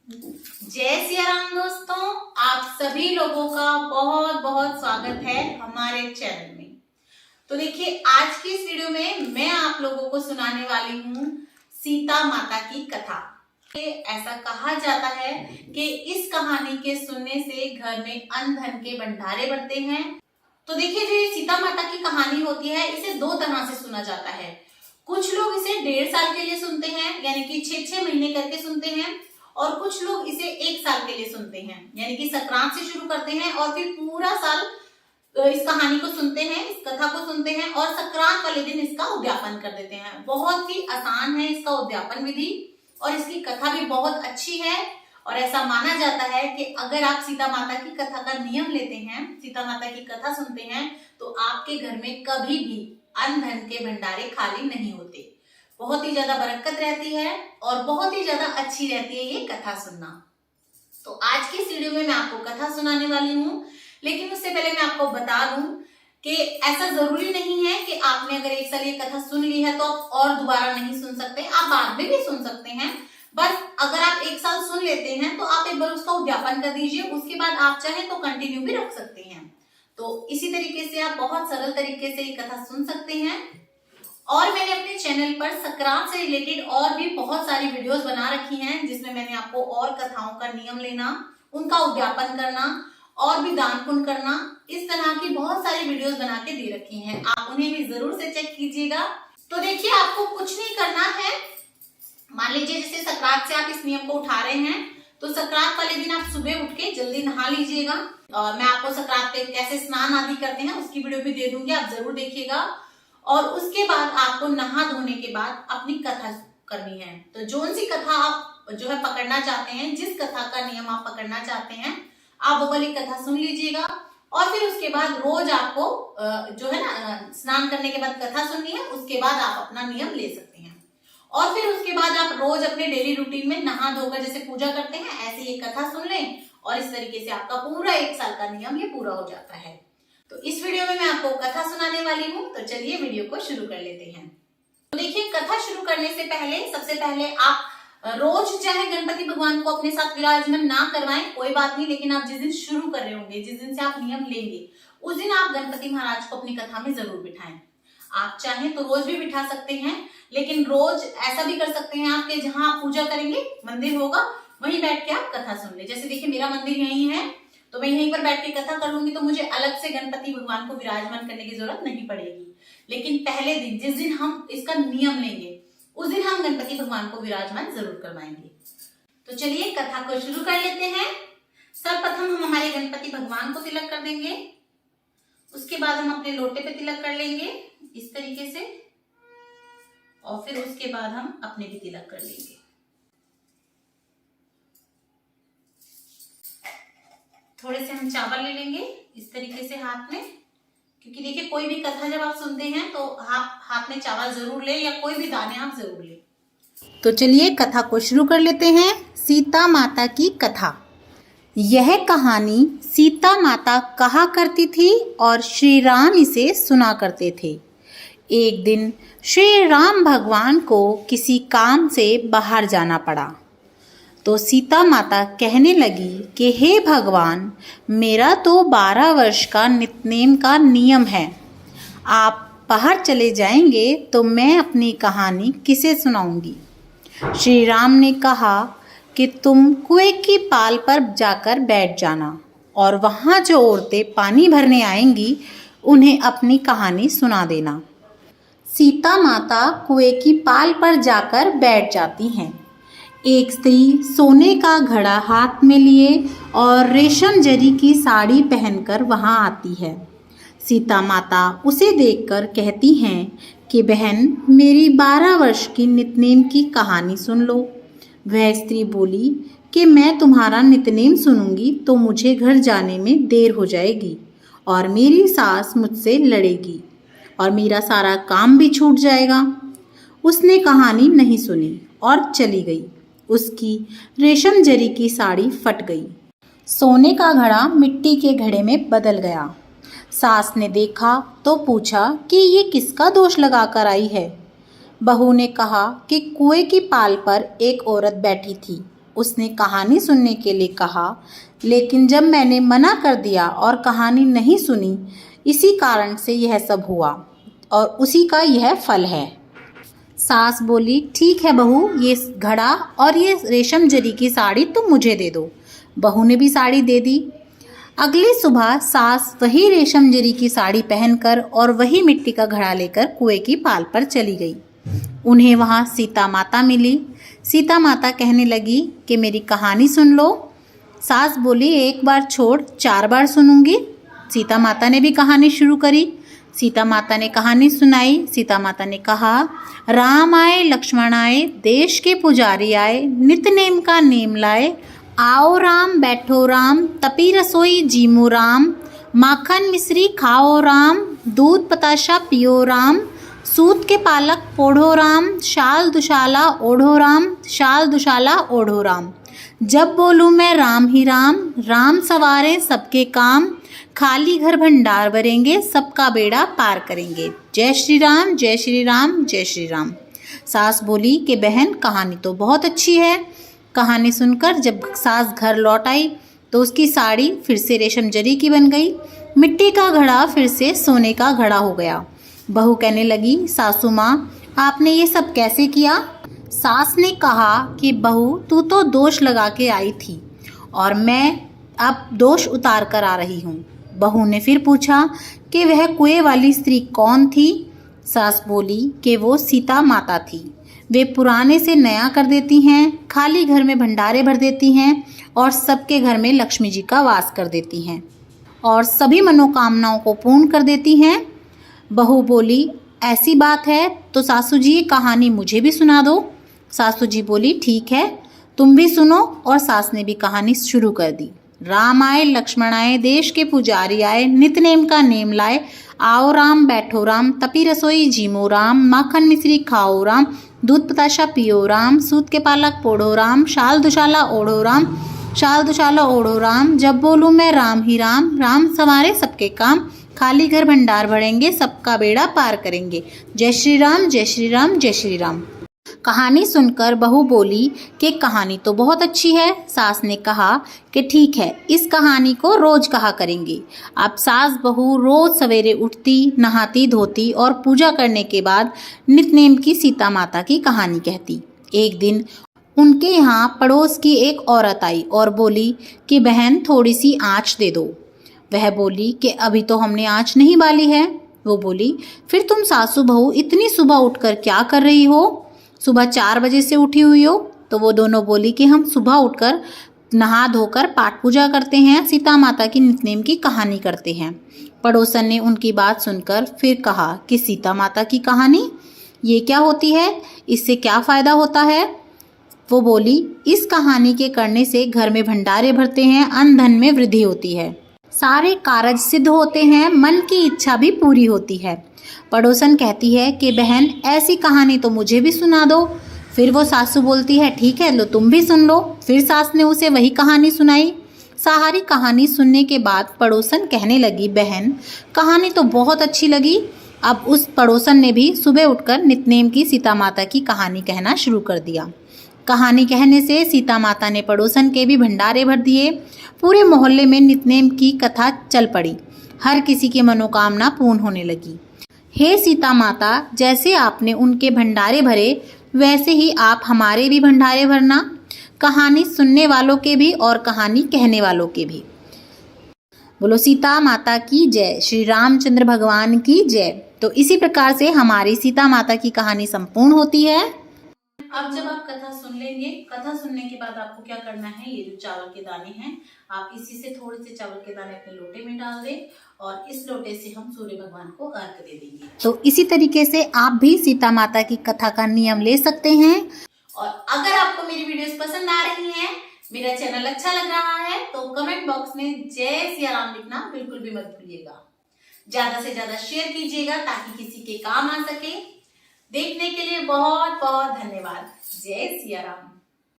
जय सिया राम दोस्तों, आप सभी लोगों का बहुत बहुत स्वागत है हमारे चैनल में। तो देखिए, आज की इस वीडियो में मैं आप लोगों को सुनाने वाली हूँ सीता माता की कथा। ऐसा कहा जाता है कि इस कहानी के सुनने से घर में अन्न धन के भंडारे बढ़ते हैं। तो देखिए, जो ये सीता माता की कहानी होती है, इसे दो तरह से सुना जाता है। कुछ लोग इसे 1.5 साल के लिए सुनते हैं, यानी कि 6-6 महीने करके सुनते हैं, और कुछ लोग इसे 1 साल के लिए सुनते हैं, यानी कि संक्रांत से शुरू करते हैं और फिर पूरा साल इस कहानी को सुनते हैं, इस कथा को सुनते हैं और संक्रांत वाले दिन इसका उद्यापन कर देते हैं। बहुत ही आसान है इसका उद्यापन विधि और इसकी कथा भी बहुत अच्छी है। और ऐसा माना जाता है कि अगर आप सीता माता की कथा का नियम लेते हैं, सीता माता की कथा सुनते हैं, तो आपके घर में कभी भी अन्न धन के भंडारे खाली नहीं होते। बहुत ही ज्यादा बरकत रहती है और बहुत ही ज्यादा अच्छी रहती है ये कथा सुनना। तो आज की इस वीडियो में मैं आपको कथा सुनाने वाली हूँ, लेकिन उससे पहले मैं आपको बता दूं कि ऐसा जरूरी नहीं है कि आपने अगर 1 साल ये कथा सुन ली है तो आप और दोबारा नहीं सुन सकते, आप बाद में भी सुन सकते हैं। बस अगर आप 1 साल सुन लेते हैं तो आप एक बार उसका उद्यापन कर दीजिए, उसके बाद आप चाहें तो कंटिन्यू भी रख सकते हैं। तो इसी तरीके से आप बहुत सरल तरीके से ये कथा सुन सकते हैं। और मैंने अपने चैनल पर संक्रांत से रिलेटेड और भी बहुत सारी वीडियोस बना रखी हैं, जिसमें मैंने आपको और कथाओं का नियम लेना, उनका उद्यापन करना और भी दान पुण्य करना, इस तरह की बहुत सारी वीडियोस बना के दे रखी हैं। आप उन्हें भी जरूर से चेक कीजिएगा। तो देखिए, आपको कुछ नहीं करना है। मान लीजिए जैसे संक्रांत से आप इस नियम को उठा रहे हैं, तो संक्रांत वाले दिन आप सुबह उठ के जल्दी नहा लीजिएगा। और मैं आपको संक्रांत पे कैसे स्नान आदि करते हैं उसकी वीडियो भी दे दूंगी, आप जरूर देखिएगा। और उसके बाद आपको नहा धोने के बाद अपनी कथा करनी है। तो जो सी कथा आप जो है पकड़ना चाहते हैं, जिस कथा का नियम आप पकड़ना चाहते हैं, आप वो वाली कथा सुन लीजिएगा। और फिर उसके बाद रोज आपको जो है ना, स्नान करने के बाद कथा सुननी है, उसके बाद आप अपना नियम ले सकते हैं। और फिर उसके बाद आप रोज अपने डेली रूटीन में नहा धोकर जैसे पूजा करते हैं, ऐसे ये कथा सुन लें और इस तरीके से आपका पूरा 1 साल का नियम ये पूरा हो जाता है। तो इस वीडियो में मैं आपको कथा सुनाने वाली हूँ, तो चलिए वीडियो को शुरू कर लेते हैं। तो देखिए, कथा शुरू करने से पहले सबसे पहले आप रोज चाहे गणपति भगवान को अपने साथ विराजमान ना करवाएं, कोई बात नहीं, लेकिन आप जिस दिन शुरू कर रहे होंगे, जिस दिन से आप नियम लेंगे, उस दिन आप गणपति महाराज को अपनी कथा में जरूर बिठाएं। आप चाहें तो रोज भी बिठा सकते हैं, लेकिन रोज ऐसा भी कर सकते हैं आपके जहां आप पूजा करेंगे मंदिर होगा, वहीं बैठ के आप कथा सुन ले। जैसे देखिए, मेरा मंदिर यही है, तो मैं यहीं पर बैठ के कथा कर लूंगी, तो मुझे अलग से गणपति भगवान को विराजमान करने की जरूरत नहीं पड़ेगी। लेकिन पहले दिन, जिस दिन हम इसका नियम लेंगे, उस दिन हम गणपति भगवान को विराजमान जरूर करवाएंगे। तो चलिए कथा को शुरू कर लेते हैं। सर्वप्रथम हम हमारे गणपति भगवान को तिलक कर देंगे, उसके बाद हम अपने लोटे पे तिलक कर लेंगे इस तरीके से, और फिर उसके बाद हम अपने भी तिलक कर लेंगे। थोड़े से हम चावल ले लेंगे इस तरीके से हाथ में, क्योंकि देखिए, कोई भी कथा जब आप सुनते हैं तो आप हाथ में चावल जरूर ले, या कोई भी दाने आप जरूर ले। तो चलिए कथा को शुरू कर लेते हैं। सीता माता की कथा। यह कहानी सीता माता कहा करती थी और श्री राम इसे सुना करते थे। एक दिन श्री राम भगवान को किसी काम से बाहर जाना पड़ा, तो सीता माता कहने लगी कि हे भगवान, मेरा तो 12 वर्ष का नित्यनेम का नियम है। आप बाहर चले जाएंगे तो मैं अपनी कहानी किसे सुनाऊंगी। श्री राम ने कहा कि तुम कुएं की पाल पर जाकर बैठ जाना और वहाँ जो औरतें पानी भरने आएंगी उन्हें अपनी कहानी सुना देना। सीता माता कुएं की पाल पर जाकर बैठ जाती हैं। एक स्त्री सोने का घड़ा हाथ में लिए और रेशम जरी की साड़ी पहनकर वहां आती है। सीता माता उसे देखकर कहती हैं कि बहन, मेरी 12 वर्ष की नित्यनेम की कहानी सुन लो। वह स्त्री बोली कि मैं तुम्हारा नित्यनेम सुनूंगी तो मुझे घर जाने में देर हो जाएगी और मेरी सास मुझसे लड़ेगी और मेरा सारा काम भी छूट जाएगा। उसने कहानी नहीं सुनी और चली गई। उसकी रेशम जरी की साड़ी फट गई। सोने का घड़ा मिट्टी के घड़े में बदल गया। सास ने देखा तो पूछा कि ये किसका दोष लगाकर आई है। बहू ने कहा कि कुएं की पाल पर एक औरत बैठी थी उसने कहानी सुनने के लिए कहा, लेकिन जब मैंने मना कर दिया और कहानी नहीं सुनी, इसी कारण से यह सब हुआ और उसी का यह फल है। सास बोली, ठीक है बहू, ये घड़ा और ये रेशम जरी की साड़ी तुम मुझे दे दो। बहू ने भी साड़ी दे दी। अगली सुबह सास वही रेशम जरी की साड़ी पहनकर और वही मिट्टी का घड़ा लेकर कुएं की पाल पर चली गई। उन्हें वहाँ सीता माता मिली। सीता माता कहने लगी कि मेरी कहानी सुन लो। सास बोली, एक बार छोड़ 4 बार सुनूंगी। सीता माता ने भी कहानी शुरू करी। सीता माता ने कहानी सुनाई। सीता माता ने कहा, राम आए लक्ष्मण आए, देश के पुजारी आए, नित नेम का नेम लाए, आओ राम बैठो राम, तपी रसोई जीमो राम, माखन मिश्री खाओ राम, दूध बताशा पियो राम, सूत के पालक पोढ़ो राम, शाल दुशाला ओढ़ो राम, शाल दुशाला ओढ़ो राम। जब बोलूँ मैं राम ही राम, राम सवारे सबके काम, खाली घर भंडार भरेंगे, सबका बेड़ा पार करेंगे। जय श्री राम, जय श्री राम, जय श्री राम। सास बोली कि बहन, कहानी तो बहुत अच्छी है। कहानी सुनकर जब सास घर लौट आई तो उसकी साड़ी फिर से रेशम जरी की बन गई, मिट्टी का घड़ा फिर से सोने का घड़ा हो गया। बहू कहने लगी, सासू माँ, आपने ये सब कैसे किया? सास ने कहा कि बहू, तू तो दोष लगा के आई थी और मैं अब दोष उतार कर आ रही हूँ। बहू ने फिर पूछा कि वह कुएं वाली स्त्री कौन थी? सास बोली कि वो सीता माता थी। वे पुराने से नया कर देती हैं, खाली घर में भंडारे भर देती हैं और सबके घर में लक्ष्मी जी का वास कर देती हैं और सभी मनोकामनाओं को पूर्ण कर देती हैं। बहू बोली, ऐसी बात है तो सासू जी, ये कहानी मुझे भी सुना दो। सासू जी बोली, ठीक है, तुम भी सुनो। और सास ने भी कहानी शुरू कर दी। राम आए लक्ष्मण आए, देश के पुजारी आए, नित नेम का नेम लाए, आओ राम बैठो राम, तपी रसोई जीमो राम, माखन मिश्री खाओ राम, दूध बताशा पियो राम, सूत के पालक पोढ़ो राम, शाल दुशाला ओढ़ो राम, शाल दुशाला ओढ़ो राम। जब बोलूँ मैं राम ही राम, राम संवारे सबके काम, खाली घर भंडार भरेंगे, सबका बेड़ा पार करेंगे। जय श्री राम, जय श्री राम, जय श्री राम। कहानी सुनकर बहू बोली कि कहानी तो बहुत अच्छी है। सास ने कहा कि ठीक है, इस कहानी को रोज कहा करेंगे। अब सास बहू रोज सवेरे उठती, नहाती धोती और पूजा करने के बाद नित्य की सीता माता की कहानी कहती। एक दिन उनके यहाँ पड़ोस की एक औरत आई और बोली कि बहन, थोड़ी सी आँच दे दो। वह बोली कि अभी तो हमने आँच नहीं बाली है। वो बोली, फिर तुम सासू बहू इतनी सुबह उठकर क्या कर रही हो? सुबह 4 बजे से उठी हुई हो? तो वो दोनों बोली कि हम सुबह उठकर नहा धोकर पाठ पूजा करते हैं, सीता माता की नित्य की कहानी करते हैं। पड़ोसन ने उनकी बात सुनकर फिर कहा कि सीता माता की कहानी, ये क्या होती है? इससे क्या फ़ायदा होता है? वो बोली, इस कहानी के करने से घर में भंडारे भरते हैं, अन्न धन में वृद्धि होती है, सारे कार्य सिद्ध होते हैं, मन की इच्छा भी पूरी होती है। पड़ोसन कहती है कि बहन, ऐसी कहानी तो मुझे भी सुना दो। फिर वो सासू बोलती है, ठीक है, लो तुम भी सुन लो। फिर सास ने उसे वही कहानी सुनाई। सारी कहानी सुनने के बाद पड़ोसन कहने लगी, बहन, कहानी तो बहुत अच्छी लगी। अब उस पड़ोसन ने भी सुबह उठकर नित्य की सीता माता की कहानी कहना शुरू कर दिया। कहानी कहने से सीता माता ने पड़ोसन के भी भंडारे भर दिए। पूरे मोहल्ले में नित्य की कथा चल पड़ी। हर किसी की मनोकामना पूर्ण होने लगी। हे सीता माता, जैसे आपने उनके भंडारे भरे, वैसे ही आप हमारे भी भंडारे भरना, कहानी सुनने वालों के भी और कहानी कहने वालों के भी। बोलो सीता माता की जय, श्री रामचंद्र भगवान की जय। तो इसी प्रकार से हमारी सीता माता की कहानी संपूर्ण होती है। अब जब आप कथा सुन लेंगे, कथा सुनने के बाद आपको क्या करना है, ये जो चावल के दाने हैं, आप इसी से थोड़े से चावल के दाने अपने लोटे में डाल दें और इस लोटे से हम सूर्य भगवान को अर्घ दे देंगे। तो इसी तरीके से आप भी सीता माता की कथा का नियम ले सकते हैं। और अगर आपको मेरी वीडियोस पसंद आ रही हैं, मेरा चैनल अच्छा लग रहा है, तो कमेंट बॉक्स में जय सिया राम लिखना बिल्कुल भी मत भूलिएगा। ज्यादा से ज्यादा शेयर कीजिएगा ताकि किसी के काम आ सके। देखने के लिए बहुत बहुत धन्यवाद। जय सिया राम।